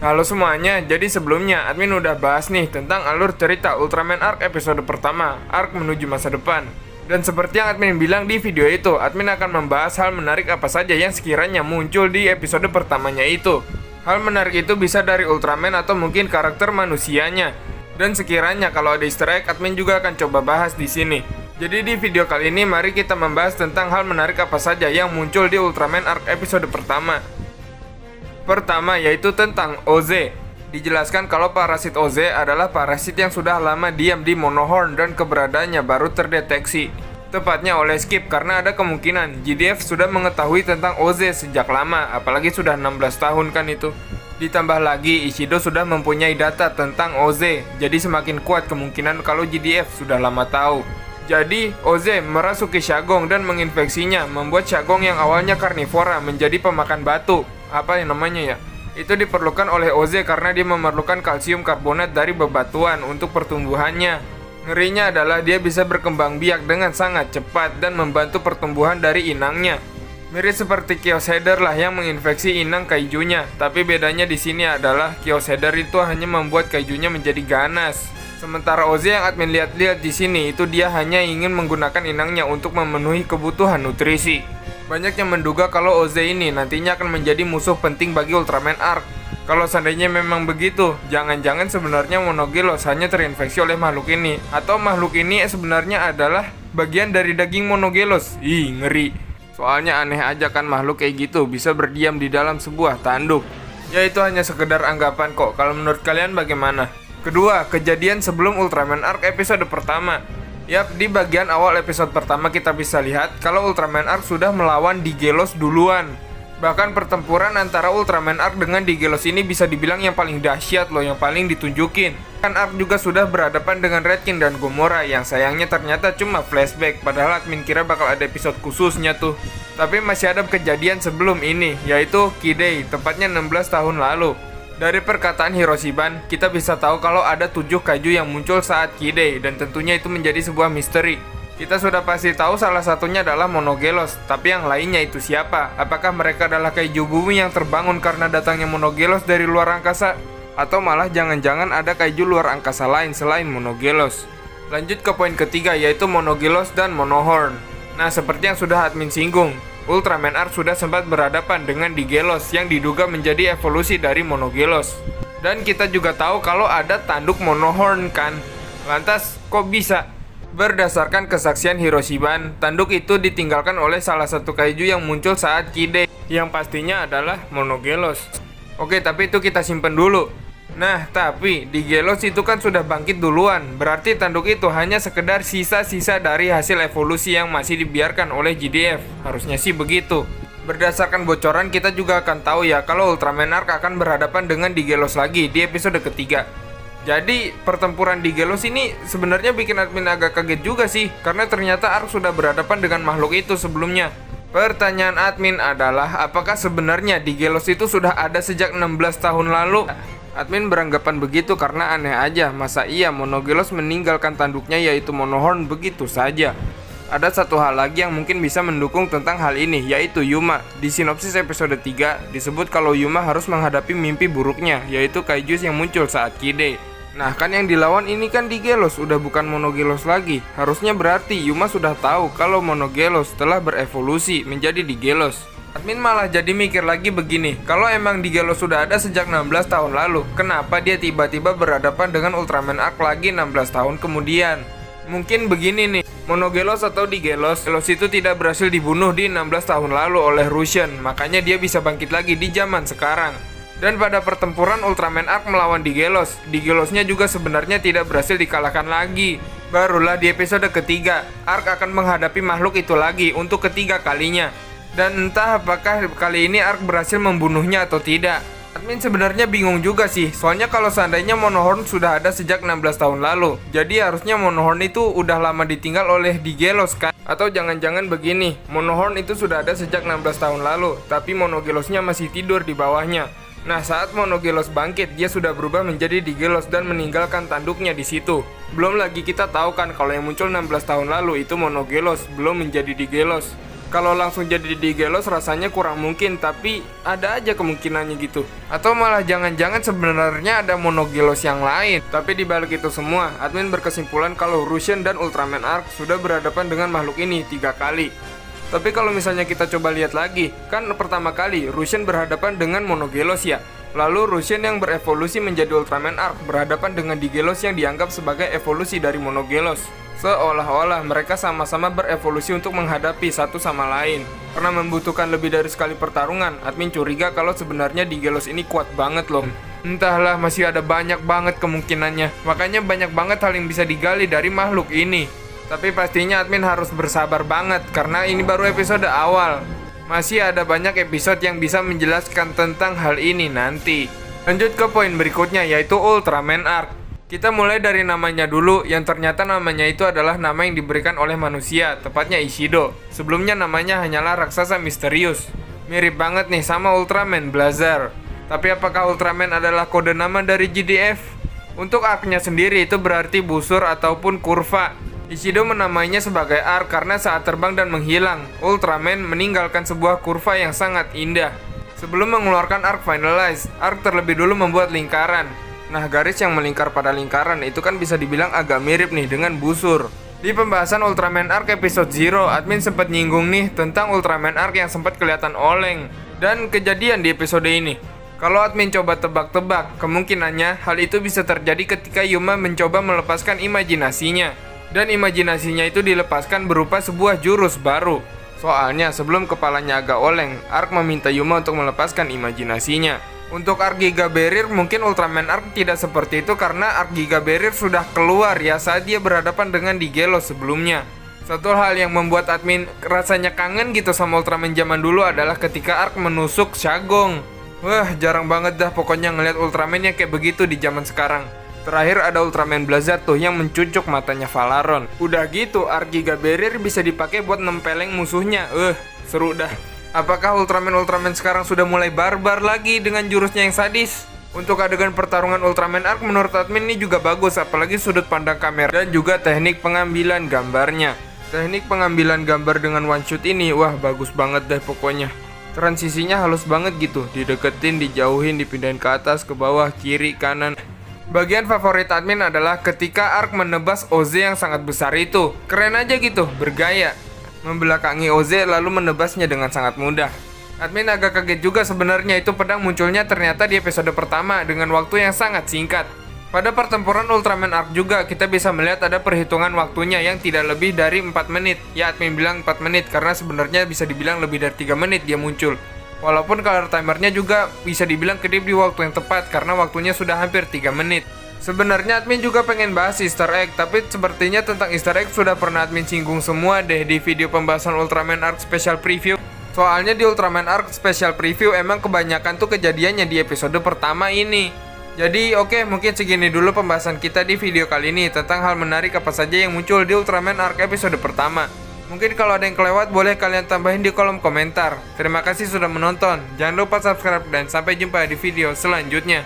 Halo semuanya, jadi sebelumnya admin udah bahas nih tentang alur cerita Ultraman Arc episode pertama, Arc menuju masa depan. Dan seperti yang admin bilang di video itu, admin akan membahas hal menarik apa saja yang sekiranya muncul di episode pertamanya itu. Hal menarik itu bisa dari Ultraman atau mungkin karakter manusianya. Dan sekiranya kalau ada easter egg, admin juga akan coba bahas di sini. Jadi di video kali ini mari kita membahas tentang hal menarik apa saja yang muncul di Ultraman Arc episode pertama. Pertama yaitu tentang OZ. Dijelaskan kalau parasit OZ adalah parasit yang sudah lama diam di Monohorn dan keberadaannya baru terdeteksi. Tepatnya oleh Skip karena ada kemungkinan GDF sudah mengetahui tentang OZ sejak lama, apalagi sudah 16 tahun kan itu. Ditambah lagi Ishido sudah mempunyai data tentang OZ, jadi semakin kuat kemungkinan kalau GDF sudah lama tahu. Jadi, OZ merasuki Shagong dan menginfeksinya, membuat Shagong yang awalnya karnivora menjadi pemakan batu. Apa yang namanya ya? Itu diperlukan oleh OZ karena dia memerlukan kalsium karbonat dari bebatuan untuk pertumbuhannya. Ngerinya adalah dia bisa berkembang biak dengan sangat cepat dan membantu pertumbuhan dari inangnya. Mirip seperti Kyoshedder lah yang menginfeksi inang kaijunya, tapi bedanya di sini adalah Kyoshedder itu hanya membuat kaijunya menjadi ganas. Sementara OZ yang admin lihat-lihat di sini itu dia hanya ingin menggunakan inangnya untuk memenuhi kebutuhan nutrisi. Banyak yang menduga kalau OZ ini nantinya akan menjadi musuh penting bagi Ultraman Arc. Kalau seandainya memang begitu, jangan-jangan sebenarnya Monogelos hanya terinfeksi oleh makhluk ini, atau makhluk ini sebenarnya adalah bagian dari daging Monogelos. Ih, ngeri. Soalnya aneh aja kan makhluk kayak gitu bisa berdiam di dalam sebuah tanduk. Ya itu hanya sekedar anggapan kok. Kalau menurut kalian bagaimana? Kedua, kejadian sebelum Ultraman Arc episode pertama. Yap, di bagian awal episode pertama kita bisa lihat kalau Ultraman Arc sudah melawan Digelos duluan. Bahkan pertempuran antara Ultraman Arc dengan Digelos ini bisa dibilang yang paling dahsyat loh, yang paling ditunjukin. Kan Arc juga sudah berhadapan dengan Red King dan Gomora yang sayangnya ternyata cuma flashback, padahal admin kira bakal ada episode khususnya tuh. Tapi masih ada kejadian sebelum ini, yaitu Kidei, tepatnya 16 tahun lalu. Dari perkataan Hiroshiban, kita bisa tahu kalau ada 7 kaiju yang muncul saat Kidei, dan tentunya itu menjadi sebuah misteri. Kita sudah pasti tahu salah satunya adalah Monogelos, tapi yang lainnya itu siapa? Apakah mereka adalah kaiju bumi yang terbangun karena datangnya Monogelos dari luar angkasa? Atau malah jangan-jangan ada kaiju luar angkasa lain selain Monogelos? Lanjut ke poin ketiga yaitu Monogelos dan Monohorn. Nah, seperti yang sudah admin singgung, Ultraman Arc sudah sempat berhadapan dengan Digelos yang diduga menjadi evolusi dari Monogelos. Dan kita juga tahu kalau ada tanduk Monohorn kan. Lantas kok bisa? Berdasarkan kesaksian Hiroshiban, tanduk itu ditinggalkan oleh salah satu kaiju yang muncul saat Kidei, yang pastinya adalah Monogelos. Oke, tapi itu kita simpen dulu. Nah, tapi Digelos itu kan sudah bangkit duluan. Berarti tanduk itu hanya sekedar sisa-sisa dari hasil evolusi yang masih dibiarkan oleh GDF. Harusnya sih begitu. Berdasarkan bocoran kita juga akan tahu ya kalau Ultraman Arc akan berhadapan dengan Digelos lagi di episode ketiga. Jadi pertempuran Digelos ini sebenarnya bikin admin agak kaget juga sih, karena ternyata Arc sudah berhadapan dengan makhluk itu sebelumnya. Pertanyaan admin adalah apakah sebenarnya Digelos itu sudah ada sejak 16 tahun lalu? Admin beranggapan begitu karena aneh aja, masa iya Monogelos meninggalkan tanduknya yaitu Monohorn begitu saja. Ada satu hal lagi yang mungkin bisa mendukung tentang hal ini, yaitu Yuma. Di sinopsis episode 3 disebut kalau Yuma harus menghadapi mimpi buruknya, yaitu kaiju yang muncul saat Kidei. Nah kan yang dilawan ini kan Digelos, udah bukan Monogelos lagi. Harusnya berarti Yuma sudah tahu kalau Monogelos telah berevolusi menjadi Digelos. Admin malah jadi mikir lagi begini, kalau emang Digelos sudah ada sejak 16 tahun lalu, kenapa dia tiba-tiba berhadapan dengan Ultraman Arc lagi 16 tahun kemudian? Mungkin begini nih, Monogelos atau Digelos itu tidak berhasil dibunuh di 16 tahun lalu oleh Russian, makanya dia bisa bangkit lagi di zaman sekarang. Dan pada pertempuran Ultraman Arc melawan Digelos, Digelosnya juga sebenarnya tidak berhasil dikalahkan lagi. Barulah di episode ketiga, Arc akan menghadapi makhluk itu lagi untuk ketiga kalinya. Dan entah apakah kali ini Arc berhasil membunuhnya atau tidak. Admin sebenarnya bingung juga sih, soalnya kalau seandainya Monohorn sudah ada sejak 16 tahun lalu, jadi harusnya Monohorn itu udah lama ditinggal oleh Digelos kan? Atau jangan-jangan begini, Monohorn itu sudah ada sejak 16 tahun lalu, tapi Monogelosnya masih tidur di bawahnya. Nah, saat Monogelos bangkit, dia sudah berubah menjadi Digelos dan meninggalkan tanduknya di situ. Belum lagi kita tahu kan kalau yang muncul 16 tahun lalu itu Monogelos, belum menjadi Digelos. Kalau langsung jadi Digelos rasanya kurang mungkin, tapi ada aja kemungkinannya gitu. Atau malah jangan-jangan sebenarnya ada Monogelos yang lain. Tapi dibalik itu semua, admin berkesimpulan kalau Russian dan Ultraman Arc sudah berhadapan dengan makhluk ini 3 kali. Tapi kalau misalnya kita coba lihat lagi, kan pertama kali Russian berhadapan dengan Monogelos ya. Lalu Russian yang berevolusi menjadi Ultraman Arc berhadapan dengan Digelos yang dianggap sebagai evolusi dari Monogelos. Seolah-olah mereka sama-sama berevolusi untuk menghadapi satu sama lain. Karena membutuhkan lebih dari sekali pertarungan, admin curiga kalau sebenarnya Digelos ini kuat banget loh. Entahlah, masih ada banyak banget kemungkinannya. Makanya banyak banget hal yang bisa digali dari makhluk ini. Tapi pastinya admin harus bersabar banget karena ini baru episode awal. Masih ada banyak episode yang bisa menjelaskan tentang hal ini nanti. Lanjut ke poin berikutnya, yaitu Ultraman Arc. Kita mulai dari namanya dulu, yang ternyata namanya itu adalah nama yang diberikan oleh manusia, tepatnya Ishido. Sebelumnya namanya hanyalah raksasa misterius. Mirip banget nih sama Ultraman Blazar. Tapi apakah Ultraman adalah kode nama dari GDF? Untuk arc-nya sendiri itu berarti busur ataupun kurva. Ishido menamainya sebagai arc karena saat terbang dan menghilang, Ultraman meninggalkan sebuah kurva yang sangat indah. Sebelum mengeluarkan arc finalize, arc terlebih dulu membuat lingkaran. Nah, garis yang melingkar pada lingkaran itu kan bisa dibilang agak mirip nih dengan busur. Di pembahasan Ultraman Arc episode 0, admin sempat nyinggung nih tentang Ultraman Arc yang sempat kelihatan oleng. Dan kejadian di episode ini. Kalau admin coba tebak-tebak, kemungkinannya hal itu bisa terjadi ketika Yuma mencoba melepaskan imajinasinya. Dan imajinasinya itu dilepaskan berupa sebuah jurus baru. Soalnya sebelum kepalanya agak oleng, Arc meminta Yuma untuk melepaskan imajinasinya. Untuk Arc Giga Barrier mungkin Ultraman Arc tidak seperti itu karena Arc Giga Barrier sudah keluar ya saat dia berhadapan dengan Digelos sebelumnya. Satu hal yang membuat admin rasanya kangen gitu sama Ultraman zaman dulu adalah ketika Arc menusuk Shagong. Wah, jarang banget dah pokoknya ngeliat Ultraman yang kayak begitu di zaman sekarang. Terakhir ada Ultraman Blazar tuh yang mencucuk matanya Valaron. Udah gitu Arc Giga Barrier bisa dipakai buat nempeleng musuhnya. Seru dah. Apakah Ultraman sekarang sudah mulai barbar lagi dengan jurusnya yang sadis? Untuk adegan pertarungan Ultraman Arc menurut admin ini juga bagus, apalagi sudut pandang kamera dan juga teknik pengambilan gambarnya. Teknik pengambilan gambar dengan one shot ini, wah bagus banget deh pokoknya. Transisinya halus banget gitu, dideketin, dijauhin, dipindahin ke atas, ke bawah, kiri, kanan. Bagian favorit admin adalah ketika Arc menebas Oze yang sangat besar itu. Keren aja gitu, bergaya. Membelakangi Oze lalu menebasnya dengan sangat mudah. Admin agak kaget juga sebenarnya itu pedang munculnya ternyata di episode pertama dengan waktu yang sangat singkat. Pada pertempuran Ultraman Arc juga kita bisa melihat ada perhitungan waktunya yang tidak lebih dari 4 menit. Ya admin bilang 4 menit karena sebenarnya bisa dibilang lebih dari 3 menit dia muncul. Walaupun color timernya juga bisa dibilang kedip di waktu yang tepat karena waktunya sudah hampir 3 menit. Sebenarnya admin juga pengen bahas Easter egg, tapi sepertinya tentang Easter egg sudah pernah admin singgung semua deh di video pembahasan Ultraman Arc Special Preview. Soalnya di Ultraman Arc Special Preview emang kebanyakan tuh kejadiannya di episode pertama ini. Jadi oke, mungkin segini dulu pembahasan kita di video kali ini tentang hal menarik apa saja yang muncul di Ultraman Arc episode pertama. Mungkin kalau ada yang kelewat boleh kalian tambahin di kolom komentar. Terima kasih sudah menonton, jangan lupa subscribe dan sampai jumpa di video selanjutnya.